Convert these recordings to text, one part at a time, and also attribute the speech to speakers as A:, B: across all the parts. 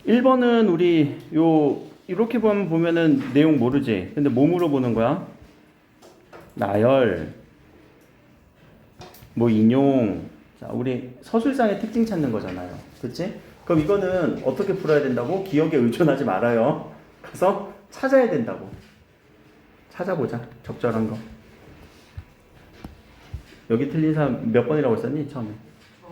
A: 1번은 우리 이렇게 보면은 내용 모르지. 근데 뭐 물어보는 거야? 나열, 뭐 인용. 자, 우리 서술상의 특징 찾는 거잖아요. 그치? 그럼 이거는 어떻게 풀어야 된다고? 기억에 의존하지 말아요. 가서 찾아야 된다고. 찾아보자. 적절한 거. 여기 틀린 사람 몇 번이라고 썼니? 처음에.
B: 저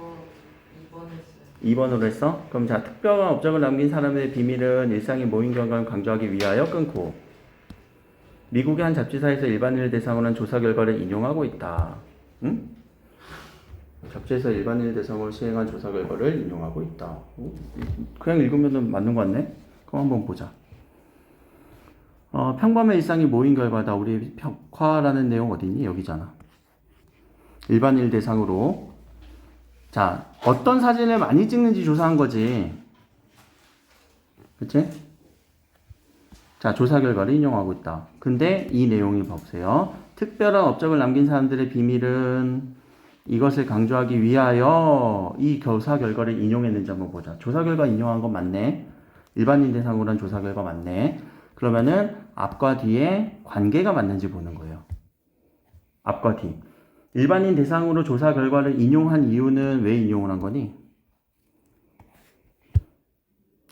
B: 2번 했어요.
A: 2번으로 했어? 그럼 자, 특별한 업적을 남긴 사람의 비밀은 일상의 모임 경감을 강조하기 위하여 끊고 미국의 한 잡지사에서 일반인을 대상으로 한 조사 결과를 인용하고 있다. 응? 잡지에서 일반인을 대상으로 시행한 조사 결과를 인용하고 있다. 그냥 읽으면 맞는 것 같네? 그럼 한번 보자. 평범한 일상이 모인 결과다. 우리 평화라는 내용 어디니? 여기잖아. 일반인을 대상으로. 자, 어떤 사진을 많이 찍는지 조사한 거지. 그치? 자, 조사 결과를 인용하고 있다. 근데 이 내용이 보세요. 특별한 업적을 남긴 사람들의 비밀은 이것을 강조하기 위하여 이 조사 결과를 인용했는지 한번 보자. 조사 결과 인용한 건 맞네. 일반인 대상으로 한 조사 결과 맞네. 그러면은 앞과 뒤에 관계가 맞는지 보는 거예요. 앞과 뒤. 일반인 대상으로 조사 결과를 인용한 이유는 왜 인용을 한 거니?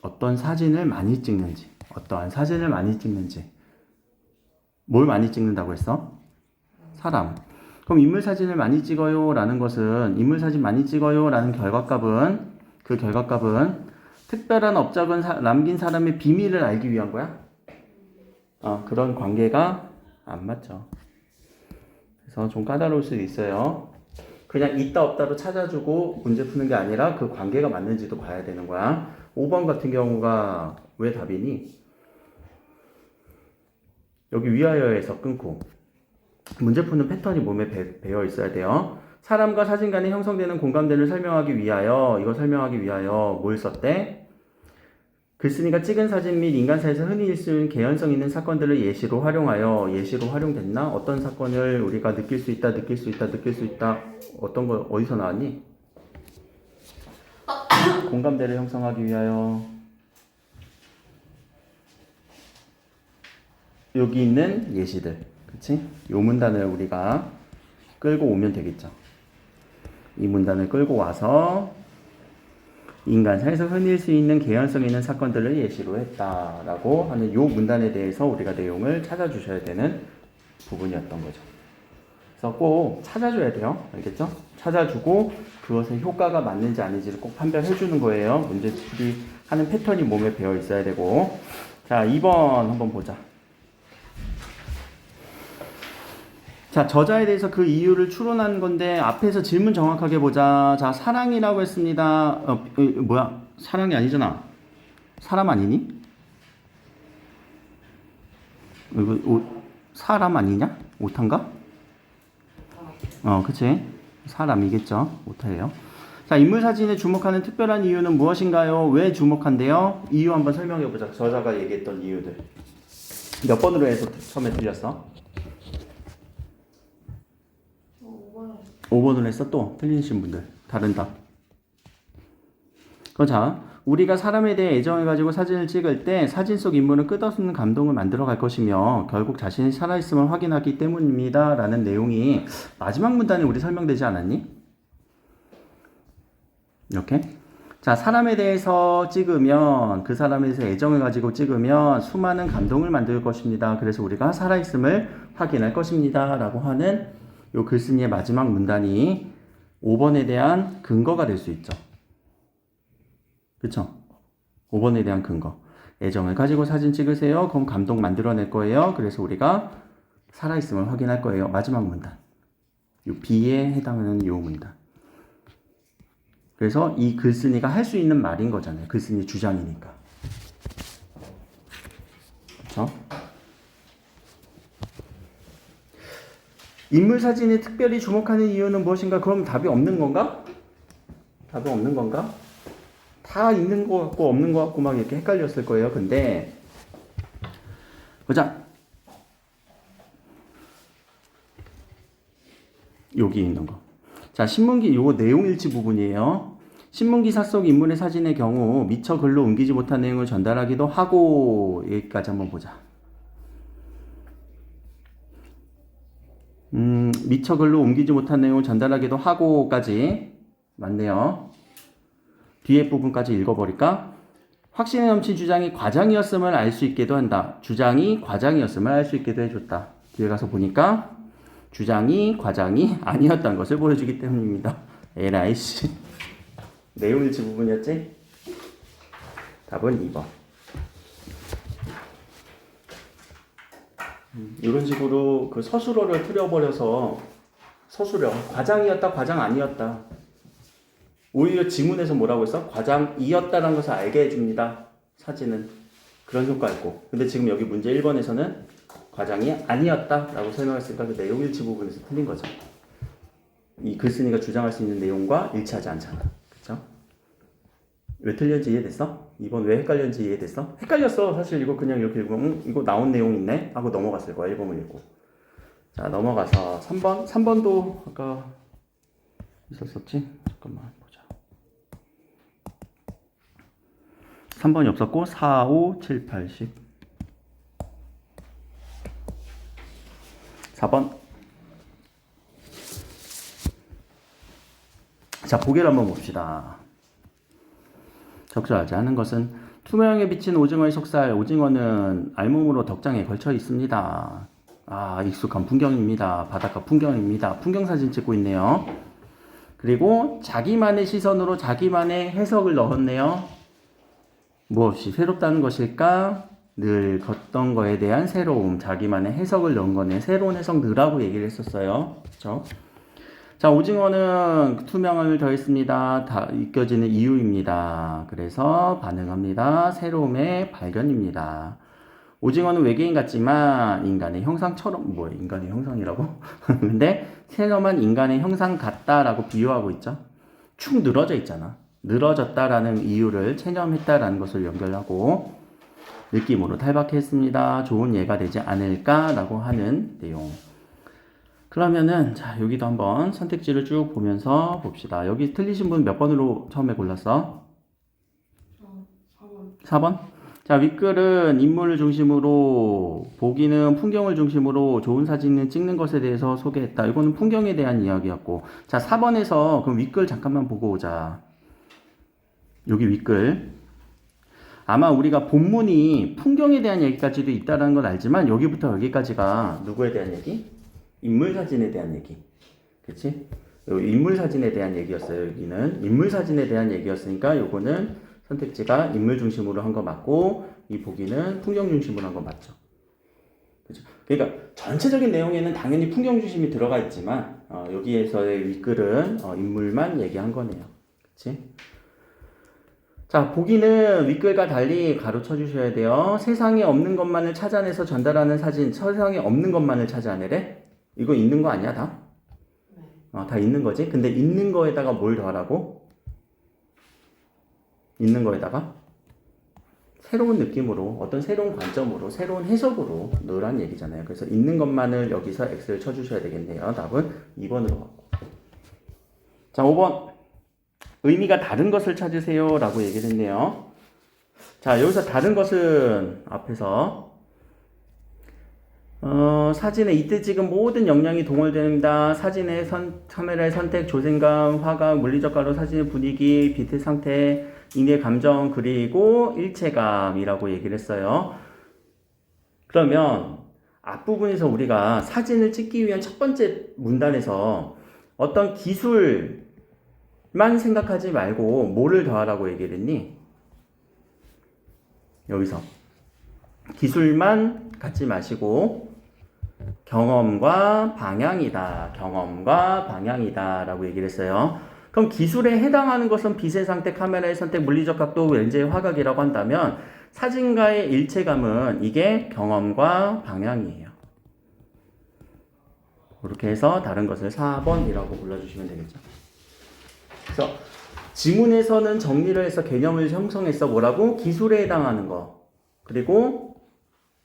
A: 어떤 사진을 많이 찍는지, 어떠한 사진을 많이 찍는지. 뭘 많이 찍는다고 했어? 사람. 그럼 인물 사진을 많이 찍어요 라는 것은 인물 사진 많이 찍어요 라는 결과값은 그 결과값은 특별한 업적을 남긴 사람의 비밀을 알기 위한 거야? 그런 관계가 안 맞죠. 그래서 좀 까다로울 수도 있어요. 그냥 있다 없다로 찾아주고 문제 푸는 게 아니라 그 관계가 맞는지도 봐야 되는 거야. 5번 같은 경우가 왜 답이니? 여기 위하여에서 끊고 문제 푸는 패턴이 몸에 배어 있어야 돼요. 사람과 사진 간에 형성되는 공감대를 설명하기 위하여 이거 설명하기 위하여 뭘 썼대? 글쓴이가 찍은 사진 및 인간사에서 흔히 있을 개연성 있는 사건들을 예시로 활용됐나? 어떤 사건을 우리가 느낄 수 있다. 어떤 거 어디서 나왔니? 공감대를 형성하기 위하여 여기 있는 예시들, 그치? 요 문단을 우리가 끌고 오면 되겠죠. 이 문단을 끌고 와서 인간사에서 흔히 수 있는 개연성 있는 사건들을 예시로 했다라고 하는 요 문단에 대해서 우리가 내용을 찾아주셔야 되는 부분이었던 거죠. 그래서 꼭 찾아줘야 돼요. 알겠죠? 찾아주고 그것의 효과가 맞는지 아닌지를 꼭 판별해 주는 거예요. 문제풀이 하는 패턴이 몸에 배어 있어야 되고. 자, 2번 한번 보자. 자, 저자에 대해서 그 이유를 추론한 건데 앞에서 질문 정확하게 보자. 자, 사랑이라고 했습니다. 뭐야? 사랑이 아니잖아. 사람 아니니? 이거 사람 아니냐? 오타인가? 그치? 사람이겠죠. 오타예요. 자, 인물 사진에 주목하는 특별한 이유는 무엇인가요? 왜 주목한대요? 이유 한번 설명해 보자. 저자가 얘기했던 이유들. 몇 번으로 해서 처음에 틀렸어? 5번으로 했어? 또 틀리신 분들 다른 답. 자, 우리가 사람에 대해 애정을 가지고 사진을 찍을 때 사진 속 인물은 끝없는 감동을 만들어 갈 것이며 결국 자신이 살아있음을 확인하기 때문입니다 라는 내용이 마지막 문단에 우리 설명되지 않았니? 이렇게. 자, 사람에 대해서 찍으면 그 사람에 대해서 애정을 가지고 찍으면 수많은 감동을 만들 것입니다. 그래서 우리가 살아있음을 확인할 것입니다 라고 하는 요 글쓴이의 마지막 문단이 5번에 대한 근거가 될 수 있죠. 그쵸? 5번에 대한 근거. 애정을 가지고 사진 찍으세요. 그럼 감동 만들어낼 거예요. 그래서 우리가 살아있음을 확인할 거예요. 마지막 문단. 요 B에 해당하는 요 문단. 그래서 이 글쓴이가 할 수 있는 말인 거잖아요. 글쓴이 주장이니까. 그쵸? 인물 사진에 특별히 주목하는 이유는 무엇인가? 그럼 답이 없는 건가? 답이 없는 건가? 다 있는 것 같고 없는 것 같고 막 이렇게 헷갈렸을 거예요. 근데 보자. 여기 있는 거. 자, 신문기 요거 내용 일치 부분이에요. 신문기사 속 인물의 사진의 경우 미처 글로 옮기지 못한 내용을 전달하기도 하고 여기까지 한번 보자. 미처 글로 옮기지 못한 내용을 전달하기도 하고까지 맞네요. 뒤에 부분까지 읽어버릴까? 확신에 넘친 주장이 과장이었음을 알 수 있게도 한다. 주장이 과장이었음을 알 수 있게도 해줬다. 뒤에 가서 보니까 주장이 과장이 아니었다는 것을 보여주기 때문입니다. 에라이 씨. 내용 일치 부분이었지? 답은 2번. 이런 식으로 그 서술어를 틀어버려서 서술어 과장이었다 과장 아니었다 오히려 지문에서 뭐라고 했어? 과장이었다라는 것을 알게 해줍니다. 사진은 그런 효과 있고 근데 지금 여기 문제 1번에서는 과장이 아니었다라고 설명했으니까 그 내용 일치 부분에서 틀린 거죠. 이 글쓴이가 주장할 수 있는 내용과 일치하지 않잖아. 그쵸? 왜 틀렸는지 이해됐어? 이번 왜 헷갈렸는지 이해됐어? 헷갈렸어. 사실 이거 그냥 이렇게 읽으면 이거 나온 내용 있네? 하고 넘어갔을 거야. 1번을 읽고. 자 넘어가서 3번. 3번도 아까 있었었지? 잠깐만 보자. 3번이 없었고 4, 5, 7, 8, 10 4번. 자 보기를 한번 봅시다. 적절하지 않은 것은 투명하게 비친 오징어의 속살. 오징어는 알몸으로 덕장에 걸쳐 있습니다. 아 익숙한 풍경입니다. 바닷가 풍경입니다. 풍경사진 찍고 있네요. 그리고 자기만의 시선으로 자기만의 해석을 넣었네요. 무엇이 새롭다는 것일까? 늘 걷던 거에 대한 새로움. 자기만의 해석을 넣은 거네. 새로운 해석 넣으라고 얘기를 했었어요. 그렇죠? 자, 오징어는 투명함을 더했습니다. 다 느껴지는 이유입니다. 그래서 반응합니다. 새로움의 발견입니다. 오징어는 외계인 같지만 인간의 형상처럼 인간의 형상이라고? 근데 새로만 인간의 형상 같다라고 비유하고 있죠. 축 늘어져 있잖아. 늘어졌다라는 이유를 체념했다라는 것을 연결하고 느낌으로 탈박했습니다. 좋은 예가 되지 않을까라고 하는 내용. 그러면은 자 여기도 한번 선택지를 쭉 보면서 봅시다. 여기 틀리신 분 몇 번으로 처음에 골랐어?
B: 4번.
A: 4번? 자 윗글은 인물을 중심으로 보기는 풍경을 중심으로 좋은 사진을 찍는 것에 대해서 소개했다. 이거는 풍경에 대한 이야기였고 자 4번에서 그럼 윗글 잠깐만 보고 오자. 여기 윗글 아마 우리가 본문이 풍경에 대한 얘기까지도 있다는 걸 알지만 여기부터 여기까지가 누구에 대한 얘기? 인물 사진에 대한 얘기. 그치? 인물 사진에 대한 얘기였어요. 여기는 인물 사진에 대한 얘기였으니까 요거는 선택지가 인물 중심으로 한 거 맞고 이 보기는 풍경 중심으로 한 거 맞죠. 그죠? 그러니까 전체적인 내용에는 당연히 풍경 중심이 들어가 있지만 여기에서의 윗글은 인물만 얘기한 거네요. 그치? 자, 보기는 윗글과 달리 가로쳐 주셔야 돼요. 세상에 없는 것만을 찾아내서 전달하는 사진. 세상에 없는 것만을 찾아내래? 이거 있는 거 아니야, 다?
B: 네.
A: 다 있는 거지? 근데 있는 거에다가 뭘 더하라고? 있는 거에다가? 새로운 느낌으로, 어떤 새로운 관점으로, 새로운 해석으로 넣으란 얘기잖아요. 그래서 있는 것만을 여기서 X를 쳐주셔야 되겠네요. 답은 2번으로 갖고. 자, 5번. 의미가 다른 것을 찾으세요. 라고 얘기를 했네요. 자, 여기서 다른 것은 앞에서 사진에 이때 찍은 모든 역량이 동원됩니다. 사진의 카메라의 선택, 조생감, 화각, 물리적 가로, 사진의 분위기, 빛의 상태, 인의 감정, 그리고 일체감이라고 얘기를 했어요. 그러면 앞부분에서 우리가 사진을 찍기 위한 첫 번째 문단에서 어떤 기술만 생각하지 말고 뭐를 더하라고 얘기를 했니? 여기서 기술만 갖지 마시고 경험과 방향이다. 경험과 방향이다. 라고 얘기를 했어요. 그럼 기술에 해당하는 것은 빛의 상태, 카메라의 선택, 물리적 각도, 렌즈의 화각이라고 한다면 사진가의 일체감은 이게 경험과 방향이에요. 그렇게 해서 다른 것을 4번이라고 불러주시면 되겠죠. 그래서 지문에서는 정리를 해서 개념을 형성했어. 뭐라고? 기술에 해당하는 거. 그리고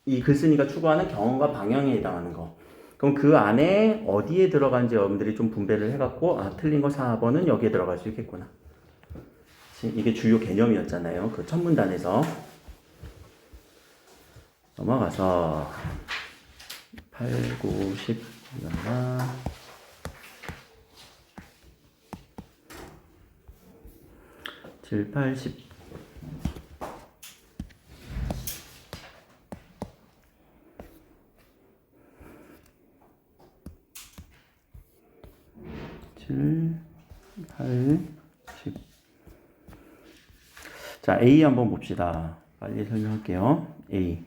A: 이 글쓴이가 추구하는 경험과 방향에 해당하는 거. 그럼 그 안에 어디에 들어간지 여러분들이 좀 분배를 해갖고 틀린 거 4번은 여기에 들어갈 수 있겠구나. 이게 주요 개념이었잖아요. 그 첫 문단에서. 넘어가서 8, 9, 10 이거나 7, 8, 10 7, 8, 10 자, A 한번 봅시다. 빨리 설명할게요. A.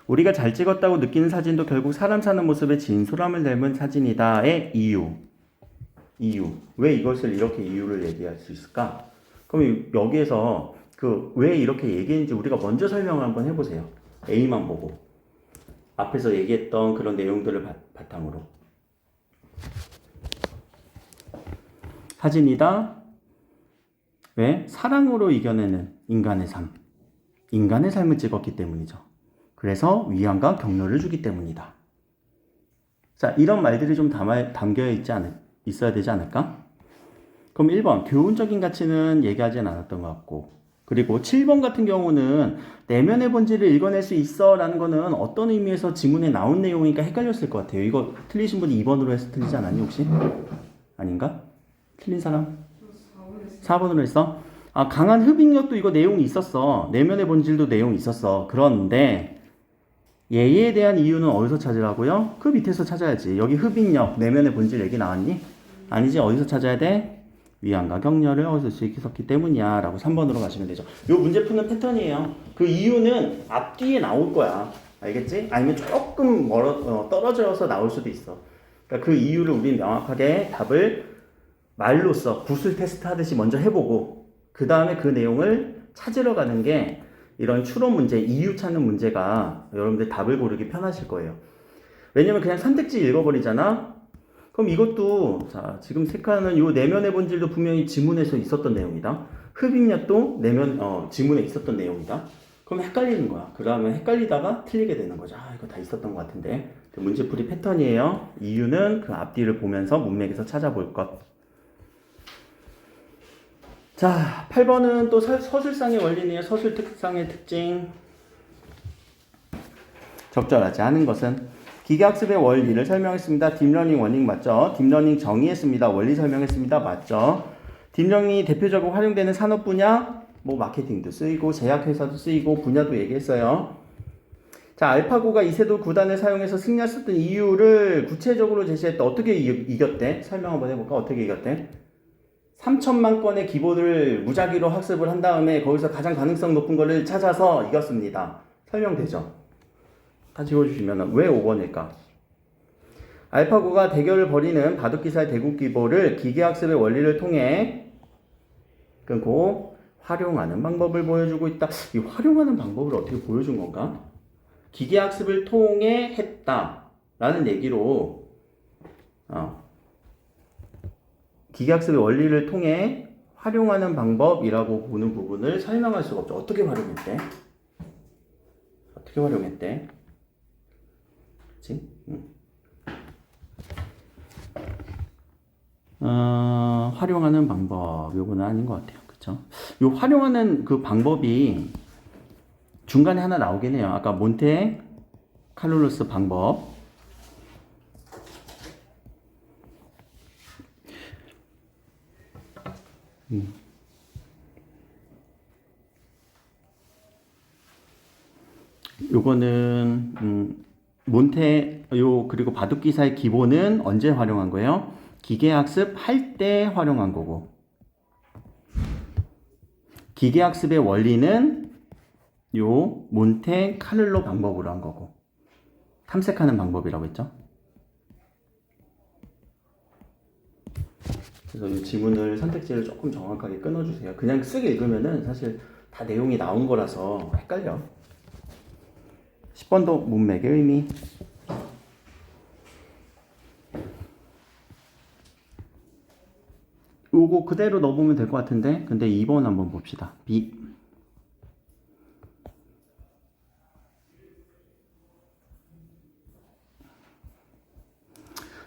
A: 우리가 잘 찍었다고 느끼는 사진도 결국 사람 사는 모습의 진솔함을 닮은 사진이다의 이유. 왜 이것을 이렇게 이유를 얘기할 수 있을까? 그럼 여기에서 그 왜 이렇게 얘기했는지 우리가 먼저 설명을 한번 해보세요. A만 보고. 앞에서 얘기했던 그런 내용들을 바탕으로. 사진이다. 왜? 사랑으로 이겨내는 인간의 삶. 인간의 삶을 찍었기 때문이죠. 그래서 위안과 격려를 주기 때문이다. 자, 이런 말들이 좀 담겨 있어야 되지 않을까? 그럼 1번, 교훈적인 가치는 얘기하진 않았던 것 같고, 그리고 7번 같은 경우는 내면의 본질을 읽어낼 수 있어 라는 거는 어떤 의미에서 지문에 나온 내용이니까 헷갈렸을 것 같아요. 이거 틀리신 분이 2번으로 해서 틀리지 않았니 혹시? 아닌가? 틀린 사람? 4번으로 했어? 아, 강한 흡입력도 이거 내용이 있었어. 내면의 본질도 내용이 있었어. 그런데 얘에 대한 이유는 어디서 찾으라고요? 그 밑에서 찾아야지. 여기 흡입력, 내면의 본질 얘기 나왔니? 아니지. 어디서 찾아야 돼? 위안과 격려를 얻을 수 있었기 때문이야 라고 3번으로 가시면 되죠. 요 문제 푸는 패턴이에요. 그 이유는 앞뒤에 나올 거야. 알겠지? 아니면 조금 떨어져서 나올 수도 있어. 그러니까 그 이유를 우리는 명확하게 답을 말로써 구술 테스트 하듯이 먼저 해보고 그 다음에 그 내용을 찾으러 가는 게 이런 추론 문제, 이유 찾는 문제가 여러분들 답을 고르기 편하실 거예요. 왜냐면 그냥 선택지 읽어버리잖아? 그럼 이것도 자 지금 색하는 요 내면의 본질도 분명히 지문에서 있었던 내용이다. 흡입력도 지문에 있었던 내용이다. 그럼 헷갈리는 거야. 그 다음에 헷갈리다가 틀리게 되는 거죠. 아 이거 다 있었던 것 같은데. 문제풀이 패턴이에요. 이유는 그 앞뒤를 보면서 문맥에서 찾아볼 것. 자, 8번은 또 서술상의 원리네요. 서술 특성의 특징. 적절하지 않은 것은 기계학습의 원리를 설명했습니다. 딥러닝 원칙 맞죠? 딥러닝 정의했습니다. 원리 설명했습니다. 맞죠? 딥러닝이 대표적으로 활용되는 산업 분야, 뭐 마케팅도 쓰이고 제약회사도 쓰이고 분야도 얘기했어요. 자, 알파고가 이세돌 9단을 사용해서 승리했었던 이유를 구체적으로 제시했다. 어떻게 이겼대? 설명 한번 해볼까? 어떻게 이겼대? 3천만 건의 기본을 무작위로 학습을 한 다음에 거기서 가장 가능성 높은 거를 찾아서 이겼습니다. 설명되죠? 다 지워주시면 왜 5번일까? 알파고가 대결을 벌이는 바둑기사의 대국기보를 기계학습의 원리를 통해 끊고 활용하는 방법을 보여주고 있다. 이 활용하는 방법을 어떻게 보여준 건가? 기계학습을 통해 했다라는 얘기로 기계학습의 원리를 통해 활용하는 방법이라고 보는 부분을 설명할 수가 없죠. 어떻게 활용했대? 어떻게 활용했대? 그치? 활용하는 방법, 요거는 아닌 것 같아요. 그쵸? 요 활용하는 그 방법이 중간에 하나 나오긴 해요. 아까 몬테 칼로로스 방법. 요거는 몬테 그리고 바둑기사의 기본은 언제 활용한 거예요? 기계학습 할 때 활용한 거고, 기계학습의 원리는 요 몬테 카를로 방법으로 한 거고, 탐색하는 방법이라고 했죠. 그래서 이 지문을 선택지를 조금 정확하게 끊어주세요. 그냥 쓱 읽으면은 사실 다 내용이 나온 거라서 헷갈려. 10번도 문맥의 의미. 요거 그대로 넣어보면 될 것 같은데, 근데 2번 한번 봅시다. B.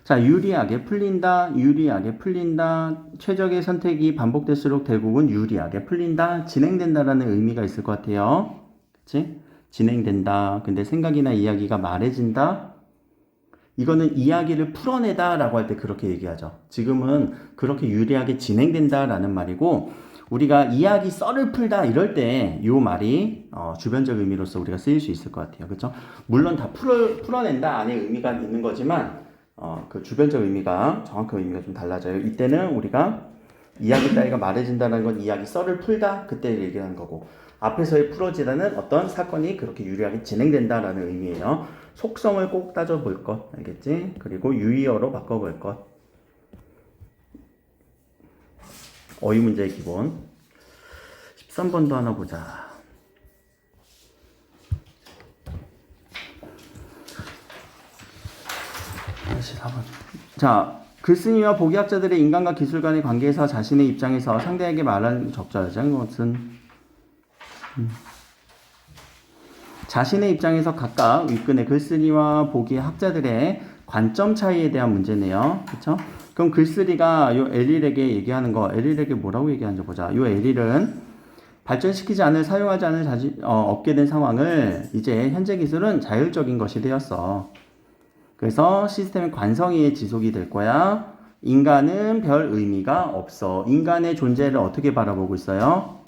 A: 자, 유리하게 풀린다, 유리하게 풀린다. 최적의 선택이 반복될수록 결국은 유리하게 풀린다, 진행된다라는 의미가 있을 것 같아요. 그치? 진행된다. 근데 생각이나 이야기가 말해진다. 이거는 이야기를 풀어내다라고 할 때 그렇게 얘기하죠. 지금은 그렇게 유리하게 진행된다라는 말이고, 우리가 이야기 썰을 풀다 이럴 때 이 말이 주변적 의미로서 우리가 쓰일 수 있을 것 같아요. 그렇죠? 물론 다 풀어낸다 안에 의미가 있는 거지만 그 주변적 의미가, 정확한 의미가 좀 달라져요. 이때는 우리가 이야기 따위가 말해진다는 건 이야기 썰을 풀다, 그때 얘기하는 거고, 앞에서의 풀어지다는 어떤 사건이 그렇게 유리하게 진행된다라는 의미예요. 속성을 꼭 따져볼 것, 알겠지? 그리고 유의어로 바꿔볼 것. 어휘 문제의 기본. 13번도 하나 보자. 다시 4번. 자, 글쓴이와 보기학자들의 인간과 기술 간의 관계에서 자신의 입장에서 상대에게 말하는 적절하지 않은 것은 자신의 입장에서 각각 윗근의 글쓴이와 보기 학자들의 관점 차이에 대한 문제네요. 그렇죠? 그럼 글쓰리가 요 엘릴에게 얘기하는 거, 엘릴에게 뭐라고 얘기하는지 보자. 요 엘릴은 발전시키지 않을, 사용하지 않을 얻게 된 상황을 이제 현재 기술은 자율적인 것이 되었어. 그래서 시스템의 관성이 지속이 될 거야. 인간은 별 의미가 없어. 인간의 존재를 어떻게 바라보고 있어요?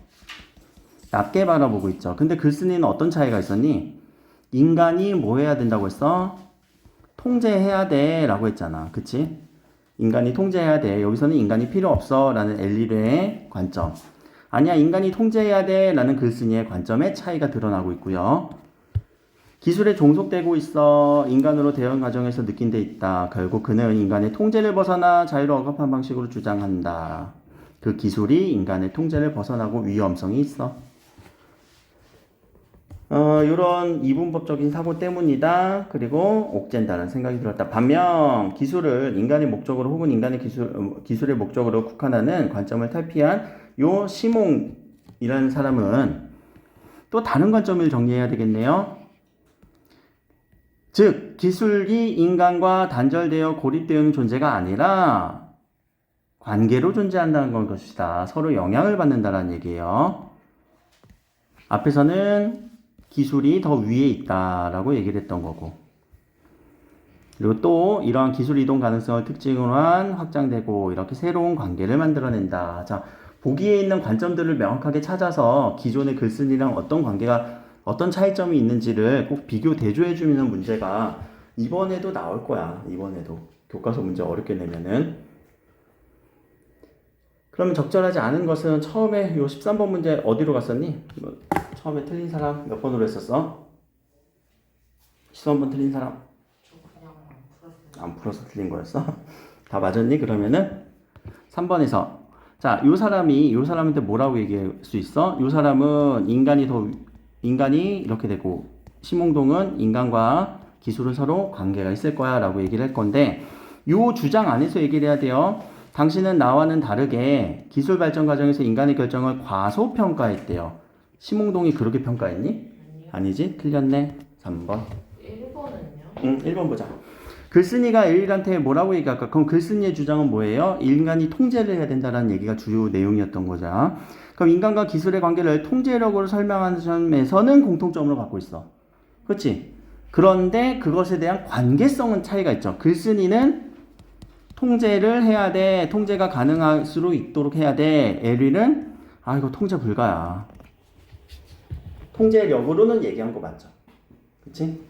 A: 낮게 바라보고 있죠. 근데 글쓴이는 어떤 차이가 있었니? 인간이 뭐 해야 된다고 했어? 통제해야 돼 라고 했잖아. 그치? 인간이 통제해야 돼. 여기서는 인간이 필요 없어 라는 엘리르의 관점. 아니야, 인간이 통제해야 돼 라는 글쓴이의 관점의 차이가 드러나고 있고요. 기술에 종속되고 있어. 인간으로 대응 과정에서 느낀 데 있다. 결국 그는 인간의 통제를 벗어나 자유를 억압한 방식으로 주장한다. 그 기술이 인간의 통제를 벗어나고 위험성이 있어. 이런 이분법적인 사고 때문이다. 그리고 옥죄다는 생각이 들었다. 반면 기술을 인간의 목적으로 혹은 인간의 기술의 목적으로 국한하는 관점을 탈피한 요 시몽이라는 사람은 또 다른 관점을 정리해야 되겠네요. 즉 기술이 인간과 단절되어 고립되어 있는 존재가 아니라 관계로 존재한다는 것이다. 서로 영향을 받는다는 얘기예요. 앞에서는 기술이 더 위에 있다라고 얘기를 했던 거고, 그리고 또 이러한 기술 이동 가능성을 특징으로 한 확장되고 이렇게 새로운 관계를 만들어낸다. 자, 보기에 있는 관점들을 명확하게 찾아서 기존의 글쓴이랑 어떤 관계가, 어떤 차이점이 있는지를 꼭 비교 대조해주는 문제가 이번에도 나올 거야. 이번에도 교과서 문제 어렵게 내면은. 그러면 적절하지 않은 것은 처음에 요 13번 문제 어디로 갔었니? 처음에 틀린 사람 몇 번으로 했었어? 13번 틀린 사람?
B: 저 그냥
A: 안 풀어서 틀린 거였어? 다 맞았니? 그러면은 3번에서 자, 요 사람한테 뭐라고 얘기할 수 있어? 요 사람은 인간이 이렇게 되고, 심홍동은 인간과 기술은 서로 관계가 있을 거야 라고 얘기를 할 건데, 요 주장 안에서 얘기를 해야 돼요. 당신은 나와는 다르게 기술 발전 과정에서 인간의 결정을 과소평가했대요. 심홍동이 그렇게 평가했니?
B: 아니요.
A: 아니지? 틀렸네. 3번.
B: 1번은요?
A: 1번 보자. 글쓴이가 엘릴한테 뭐라고 얘기할까? 그럼 글쓴이의 주장은 뭐예요? 인간이 통제를 해야 된다는 얘기가 주요 내용이었던 거죠. 그럼 인간과 기술의 관계를 통제력으로 설명하는 점에서는 공통점으로 갖고 있어. 그렇지? 그런데 그것에 대한 관계성은 차이가 있죠. 글쓴이는 통제를 해야 돼. 통제가 가능할 수 있도록 해야 돼. 엘릴은 이거 통제 불가야. 통제력으로는 얘기한 거 맞죠? 그치?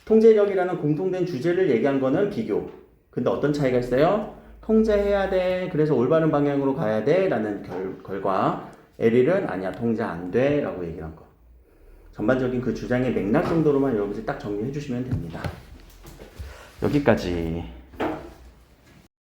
A: 통제력이라는 공통된 주제를 얘기한 거는 비교. 근데 어떤 차이가 있어요? 통제해야 돼. 그래서 올바른 방향으로 가야 돼. 라는 결과. 엘릴은 아니야. 통제 안 돼. 라고 얘기한 거. 전반적인 그 주장의 맥락 정도로만 여러분들이 딱 정리해 주시면 됩니다. 여기까지.